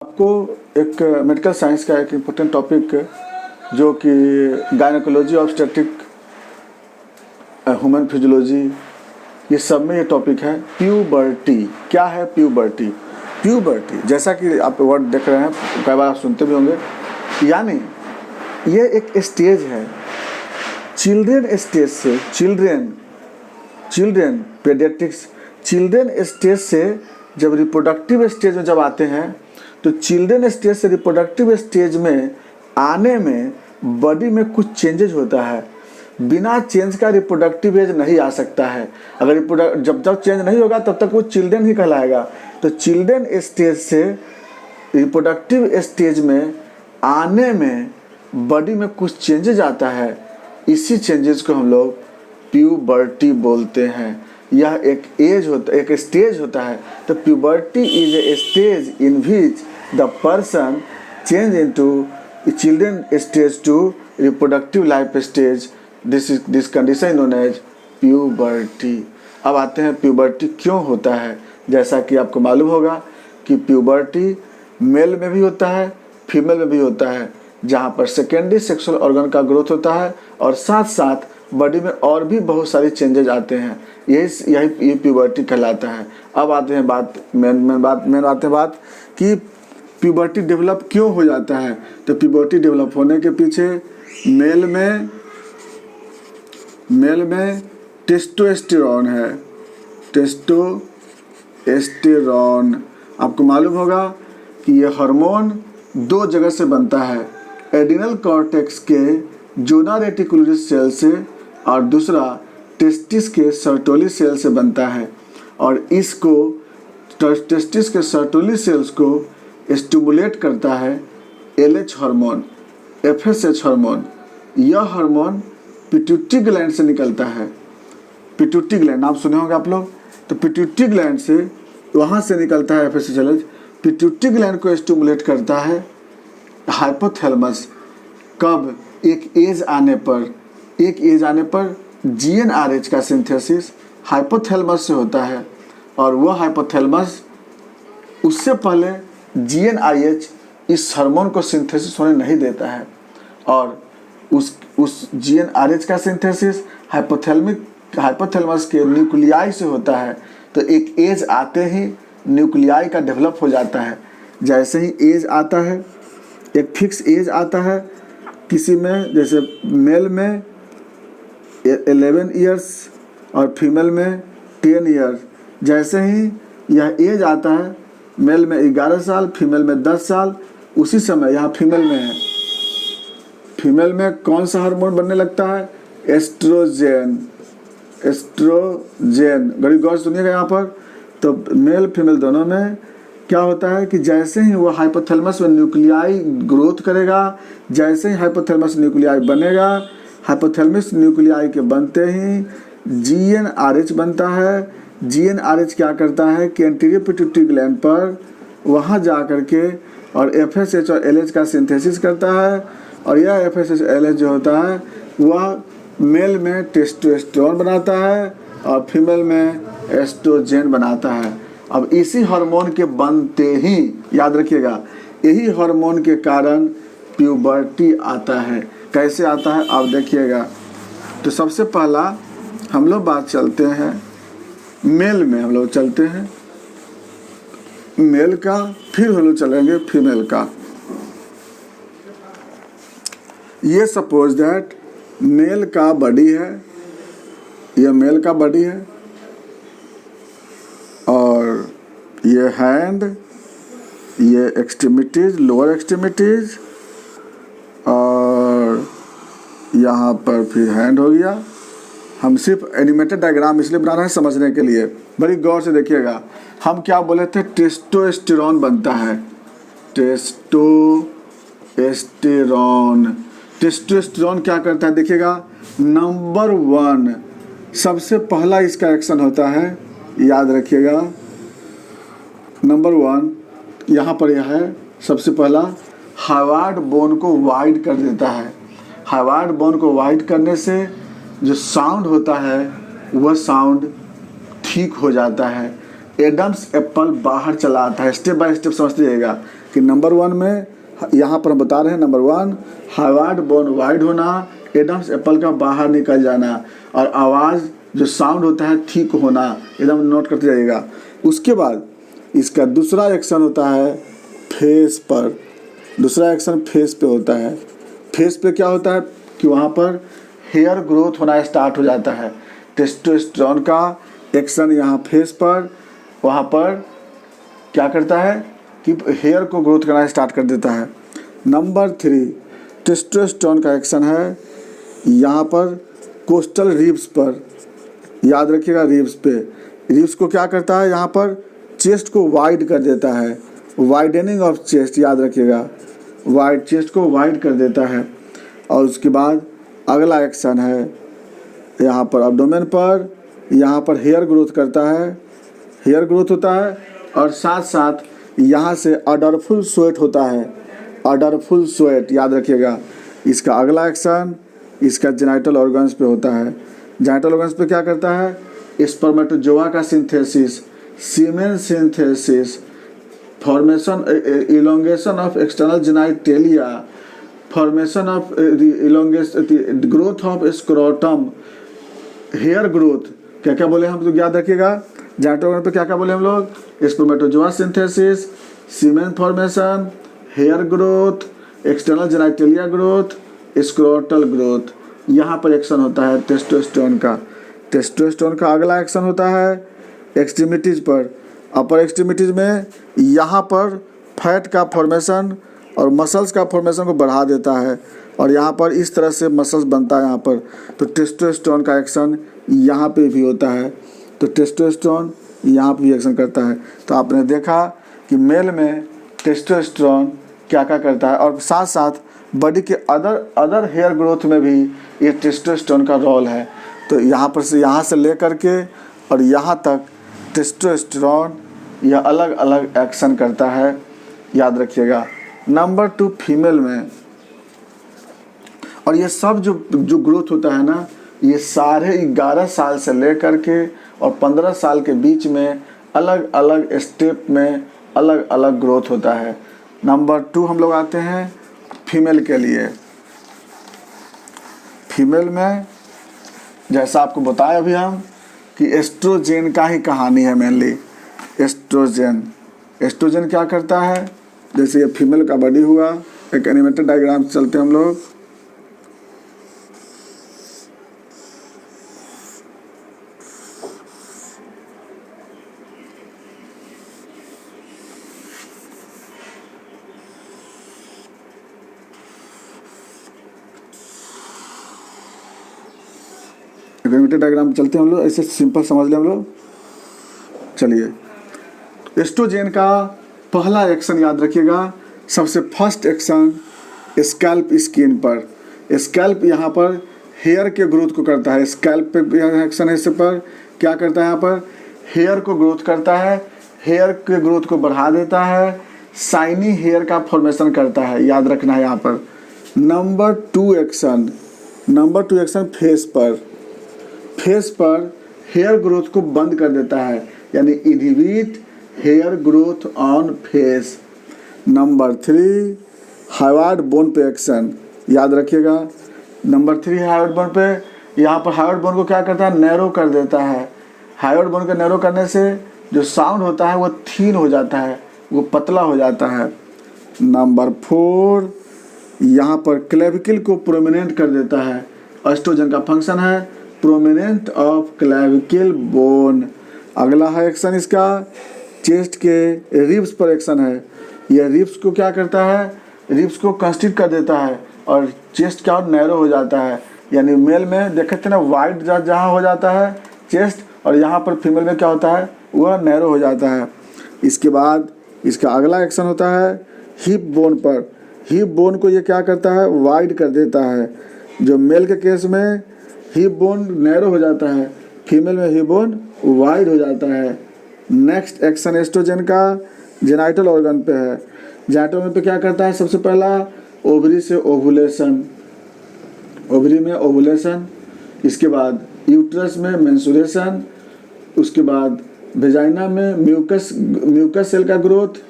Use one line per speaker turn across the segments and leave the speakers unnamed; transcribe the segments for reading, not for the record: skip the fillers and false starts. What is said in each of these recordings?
आपको एक medical science का एक इम्पोर्टेंट टॉपिक जो कि गायनोकोलॉजी ऑब्स्टेट्रिक ह्यूमन फिजियोलॉजी ये सब में ये टॉपिक है प्यूबर्टी। क्या है प्यूबर्टी? प्यूबर्टी जैसा कि आप वर्ड देख रहे हैं, कई बार आप सुनते भी होंगे, यानी ये एक स्टेज है चिल्ड्रेन स्टेज से, चिल्ड्रेन पेडियाट्रिक्स चिल्ड्रेन स्टेज से जब रिप्रोडक्टिव स्टेज में जब आते हैं तो चिल्ड्रेन स्टेज से रिप्रोडक्टिव स्टेज में आने में बॉडी में कुछ चेंजेज होता है। बिना चेंज का रिप्रोडक्टिव एज नहीं आ सकता है। अगर जब तक चेंज नहीं होगा तब तक वो चिल्ड्रेन ही कहलाएगा। तो चिल्ड्रेन स्टेज से रिप्रोडक्टिव स्टेज में आने में बॉडी में कुछ चेंजेज आता है, इसी चेंजेस को हम लोग प्यूबर्टी बोलते हैं। यह एक एज होता है, एक स्टेज होता है। तो puberty is a stage in which the person change into children stage to reproductive life stage. This condition known as puberty. अब आते हैं प्यूबर्टी क्यों होता है। जैसा कि आपको मालूम होगा कि प्यूबर्टी मेल में भी होता है, फीमेल में भी होता है, जहाँ पर सेकेंडरी सेक्सुअल ऑर्गन का ग्रोथ होता है और साथ साथ बॉडी में और भी बहुत सारी चेंजेस आते हैं। यही प्यूबर्टी कहलाता है। अब आते हैं बात कि प्यूबर्टी डेवलप क्यों हो जाता है। तो प्यूबर्टी डेवलप होने के पीछे मेल में टेस्टोस्टेरोन है। टेस्टोस्टेरोन आपको मालूम होगा कि ये हार्मोन दो जगह से बनता है, एडिनल कॉर्टेक्स के जोना रेटिकुलरिस सेल से और दूसरा टेस्टिस के सर्टोली सेल से बनता है। और इसको टेस्टिस के सर्टोली सेल्स को स्टिमुलेट करता है LH हार्मोन, FSH हार्मोन। यह हार्मोन पिट्यूटरी ग्लैंड से निकलता है। पिट्यूटरी ग्लैंड आप सुने होंगे आप लोग। तो पिट्यूटरी ग्लैंड से वहाँ से निकलता है FSH। पिट्यूटरी ग्लैंड को स्टिमुलेट करता है हाइपोथैलेमस। कब? एक एज आने पर GnRH का सिंथेसिस हाइपोथैलेमस से होता है और वह हाइपोथैलेमस उससे पहले GnRH इस हार्मोन को सिंथेसिस होने नहीं देता है और उस GnRH का सिंथेसिस हाइपोथैलेमस के न्यूक्लियाई से होता है। तो एक एज आते ही न्यूक्लियाई का डेवलप हो जाता है। जैसे ही एज आता है, एक फिक्स एज आता है किसी में, जैसे मेल में 11 इयर्स और फीमेल में 10 इयर्स। जैसे ही यह एज आता है, मेल में 11 साल, फीमेल में 10 साल, उसी समय यहाँ फीमेल में है। फीमेल में कौन सा हार्मोन बनने लगता है? एस्ट्रोजेन। बड़ी गौर सुनिएगा यहाँ पर। तो मेल फीमेल दोनों में क्या होता है कि जैसे ही वो हाइपोथैलेमस में न्यूक्लियाई ग्रोथ करेगा, जैसे ही हाइपोथैलेमस न्यूक्लियाई बनेगा, हाइपोथैलेमस न्यूक्लियाई के बनते ही GnRH बनता है। GnRH क्या करता है कि एंटीरियर पिट्यूटरी ग्लैंड पर वहाँ जा करके और FSH और LH का सिंथेसिस करता है। और यह FSH LH जो होता है वह मेल में टेस्टोस्टेरोन बनाता है और फीमेल में एस्ट्रोजेन बनाता है। अब इसी हार्मोन के बनते ही, याद रखिएगा, यही हार्मोन के कारण प्यूबर्टी आता है। कैसे आता है आप देखिएगा। तो सबसे पहला हम लोग बात चलते हैं मेल में, हम लोग चलते हैं मेल का, फिर हम लोग चलेंगे फीमेल का। ये सपोज दैट मेल का बॉडी है, ये मेल का बॉडी है और ये हैंड, ये एक्सट्रीमिटीज, लोअर एक्सट्रीमिटीज और यहाँ पर फिर हैंड हो गया। हम सिर्फ एनिमेटेड डायग्राम इसलिए बना रहे हैं समझने के लिए। बड़ी गौर से देखिएगा। हम क्या बोले थे? टेस्टोस्टेरोन बनता है। टेस्टोस्टेरोन क्या करता है देखिएगा। नंबर 1 सबसे पहला इसका एक्शन होता है, याद रखिएगा। नंबर 1 यहाँ पर यह है, सबसे पहला हाइवार्ड बोन को वाइड कर देता है। हाइवार्ड बोन को वाइड करने से जो साउंड होता है वह साउंड ठीक हो जाता है। एडम्स एप्पल बाहर चला आता है। स्टेप बाय स्टेप समझते जाइएगा। कि नंबर 1 में यहाँ पर हम बता रहे हैं, नंबर 1 हार्वर्ड बोन वाइड होना, एडम्स एप्पल का बाहर निकल जाना, और आवाज़ जो साउंड होता है ठीक होना, एकदम नोट करते जाइएगा। उसके बाद इसका दूसरा एक्शन होता है फेस पर। दूसरा एक्शन फेस पे होता है। फेस पे क्या होता है कि वहाँ पर हेयर ग्रोथ होना स्टार्ट हो जाता है। टेस्टोस्टेरोन का एक्शन यहाँ फेस पर, वहाँ पर क्या करता है कि हेयर को ग्रोथ करना स्टार्ट कर देता है। नंबर 3 टेस्टोस्टेरोन का एक्शन है यहाँ पर कोस्टल रिब्स पर। याद रखिएगा, रिब्स पे। रिब्स को क्या करता है यहाँ पर चेस्ट को वाइड कर देता है, वाइडनिंग ऑफ चेस्ट, याद रखिएगा, वाइड चेस्ट को वाइड कर देता है। और उसके बाद अगला एक्शन है यहाँ पर एब्डोमेन पर, यहाँ पर हेयर ग्रोथ करता है, हेयर ग्रोथ होता है, और साथ साथ यहाँ से अडरफुल स्वेट होता है, अडरफुल स्वेट, याद रखिएगा। इसका अगला एक्शन इसका जेनिटल ऑर्गन्स पे होता है। जेनिटल ऑर्गन्स पे क्या करता है, स्पर्मेटोजोआ का synthesis, semen synthesis, formation elongation of external genitalia, formation of elongation, growth of scrotum, hair growth, क्या क्या बोले हम, तो याद रखिएगा। जेनिटल ऑर्गन पे क्या क्या बोले हम लोग, spermatozoa synthesis, semen formation, hair growth, external genitalia growth, scrotal growth. यहाँ पर एक्शन होता है टेस्टोस्टेरोन का। टेस्टोस्टेरोन का अगला एक्शन होता है एक्सट्रीमिटीज़ पर। अपर एक्सट्रीमिटीज़ में यहाँ पर फैट का फॉर्मेशन और मसल्स का फॉर्मेशन को बढ़ा देता है, और यहाँ पर इस तरह से मसल्स बनता है यहाँ पर। तो टेस्टोस्टेरोन का एक्शन यहाँ पे भी होता है। तो टेस्टोस्टेरोन यहाँ पे भी एक्शन करता है। तो आपने देखा कि मेल में टेस्टोस्टेरोन क्या क्या करता है, और साथ साथ बॉडी के अदर हेयर ग्रोथ में भी ये टेस्टोस्टेरोन का रोल है। तो यहाँ पर से यहाँ से लेकर के और यहाँ तक टेस्टोस्टेरोन यह अलग अलग एक्शन करता है, याद रखिएगा। नंबर 2 फीमेल में, और ये सब जो ग्रोथ होता है ना, ये सारे 11 साल से लेकर के और 15 साल के बीच में अलग अलग स्टेप में अलग अलग ग्रोथ होता है। नंबर 2 हम लोग आते हैं फीमेल के लिए। फीमेल में जैसा आपको बताया अभी हम कि एस्ट्रोजेन का ही कहानी है मेनली। एस्ट्रोजन क्या करता है, जैसे ये फीमेल का बॉडी हुआ, एक एनिमेटेड डायग्राम चलते हम लोग। एनिमेटेड डायग्राम चलते हैं हम लोग, ऐसे सिंपल समझ लें हम लोग। चलिए, एस्ट्रोजेन का पहला एक्शन याद रखिएगा, सबसे फर्स्ट एक्शन स्कैल्प स्किन पर। स्कैल्प यहाँ पर हेयर के ग्रोथ को करता है। स्कैल्प पे एक्शन है, इस पर क्या करता है, यहाँ पर हेयर को ग्रोथ करता है, हेयर के ग्रोथ को बढ़ा देता है, शाइनी हेयर का फॉर्मेशन करता है, याद रखना है यहाँ पर। नंबर 2 एक्शन फेस पर। फेस पर हेयर ग्रोथ को बंद कर देता है, यानी inhibit hair growth on face. Number 3 हार्वर्ड बोन पे एक्शन, याद रखिएगा। नंबर 3 हार्वर्ड बोन पे, यहाँ पर हार्वर्ड बोन को क्या करता है, नैरो कर देता है। हार्वर्ड बोन को नैरो करने से जो साउंड होता है वो थीन हो जाता है, वो पतला हो जाता है। नंबर 4 यहाँ पर क्लेविकल को प्रोमिनेंट कर देता है। एस्ट्रोजन का फंक्शन है प्रोमिनेंट ऑफ क्लेविकल बोन। अगला है एक्शन इसका चेस्ट के रिब्स पर एक्शन है। यह रिब्स को क्या करता है, रिब्स को कंस्ट्रिक्ट कर देता है और चेस्ट क्या नैरो हो जाता है। यानी मेल में देखे थे ना वाइड जहाँ हो जाता है चेस्ट, और यहाँ पर फीमेल में क्या होता है, वह नैरो हो जाता है। इसके बाद इसका अगला एक्शन होता है हिप बोन पर। हिप बोन को ये क्या करता है, वाइड कर देता है। जो मेल के केस में हिप बोन नैरो हो जाता है, फीमेल में हिप बोन वाइड हो जाता है। नेक्स्ट एक्शन एस्ट्रोजन का जेनिटल ऑर्गन पे है। जेनिटल ऑर्गन पे क्या करता है, सबसे पहला ओवरी से ओवुलेशन, ओवरी में ओवुलेशन, इसके बाद यूट्रस में मेंस्ट्रुएशन, उसके बाद वेजाइना में म्यूकस सेल का ग्रोथ,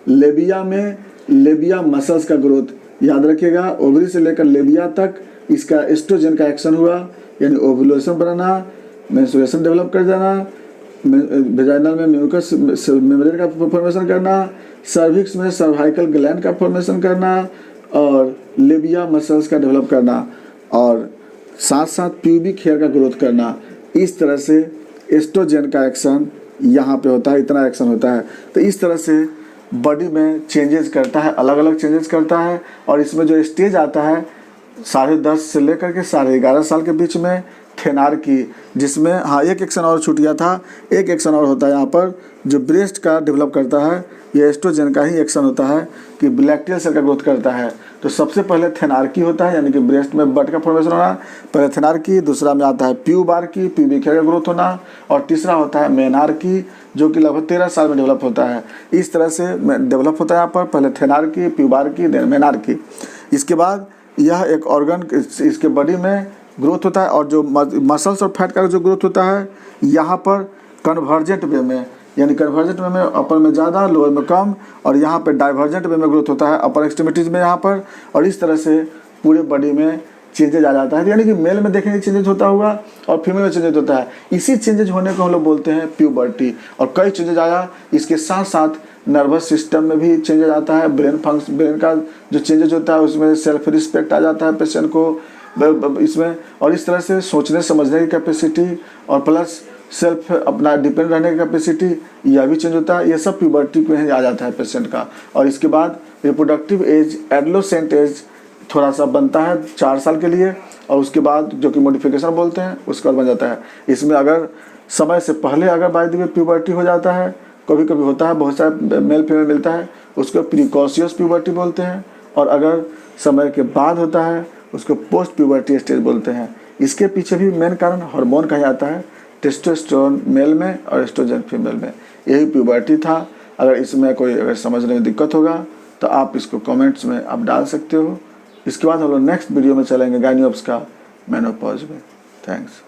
लेबिया में लेबिया मसल्स का ग्रोथ, याद रखिएगा ओवरी से लेकर लेबिया तक इसका एस्ट्रोजन का एक्शन हुआ, यानी ओव्यूलेशन बनाना, मेंस्ट्रुएशन डेवलप कर जाना, वेजाइनल में म्यूकस मेम्ब्रेन का फॉर्मेशन करना, सर्विक्स में सर्वाइकल ग्लैंड का फॉर्मेशन करना और लेबिया मसल्स का डेवलप करना और साथ साथ प्यूबिक हेयर का ग्रोथ करना। इस तरह से एस्ट्रोजन का एक्शन यहाँ पे होता है, इतना एक्शन होता है। तो इस तरह से बॉडी में चेंजेस करता है, अलग अलग चेंजेस करता है। और इसमें जो स्टेज आता है 10.5 से लेकर के 11.5 साल के बीच में थेनार्की, जिसमें हाँ एक एक्शन और छूट गया था, एक एक्शन और होता है यहाँ पर जो ब्रेस्ट का डेवलप करता है, ये एस्ट्रोजन का ही एक्शन होता है कि लैक्टियल सेल का ग्रोथ करता है। तो सबसे पहले थेनार्की होता है, यानी कि ब्रेस्ट में बट का फॉर्मेशन होना, पहले थेनार्की, दूसरा में आता है प्यूबार्की, प्यूबिक हेयर का ग्रोथ होना, और तीसरा होता है मेनार्की जो कि लगभग 13 साल में डेवलप होता है। इस तरह से डेवलप होता है यहाँ पर, पहले थेनार्की, प्यूबार्की, देन मेनार्की। इसके बाद यह एक ऑर्गन इसके बॉडी में ग्रोथ होता है और जो मसल्स और फैट का जो ग्रोथ होता है यहाँ पर कन्वर्जेंट वे में, यानी कन्वर्जेंट वे में अपर में ज़्यादा, लोअर में कम, और यहाँ पर डाइवर्जेंट वे में ग्रोथ होता है अपर एक्सट्रीमिटीज़ में यहाँ पर। और इस तरह से पूरे बॉडी में चेंजेज आ जाता है, यानी कि मेल में देखेंगे चेंजेज होता होगा और फीमेल में चेंजेज होता है। इसी चेंजेज होने को हम लोग बोलते हैं प्यूबर्टी। और कई चेंजेज आया, इसके साथ साथ नर्वस सिस्टम में भी चेंजेज आता है, ब्रेन का जो चेंजेज होता है उसमें सेल्फ रिस्पेक्ट आ जाता है पेशेंट को इसमें, और इस तरह से सोचने समझने की कैपेसिटी और प्लस सेल्फ अपना डिपेंड रहने की कैपेसिटी, यह भी चेंज होता है। ये सब प्यूबर्टी में आ जाता है पेशेंट का। और इसके बाद रिप्रोडक्टिव एज, एडोलेसेंट एज थोड़ा सा बनता है 4 साल के लिए, और उसके बाद जो कि मॉडिफिकेशन बोलते हैं उसका बन जाता है। इसमें अगर समय से पहले अगर बाय द वे प्यूबर्टी हो जाता है, कभी कभी होता है, बहुत सारे मेल फीमेल मिलता है, उसको प्रीकॉशियस प्यूबर्टी बोलते हैं। और अगर समय के बाद होता है उसको पोस्ट प्यूबर्टी स्टेज बोलते हैं। इसके पीछे भी मेन कारण हार्मोन का ही आता है, टेस्टोस्टेरोन मेल में और एस्ट्रोजन फीमेल में। यही प्यूबर्टी था। अगर इसमें कोई अगर समझने में दिक्कत होगा तो आप इसको कमेंट्स में आप डाल सकते हो। इसके बाद हम लोग नेक्स्ट वीडियो में चलेंगे गायनियोप्स का मेनोपॉज में। थैंक्स।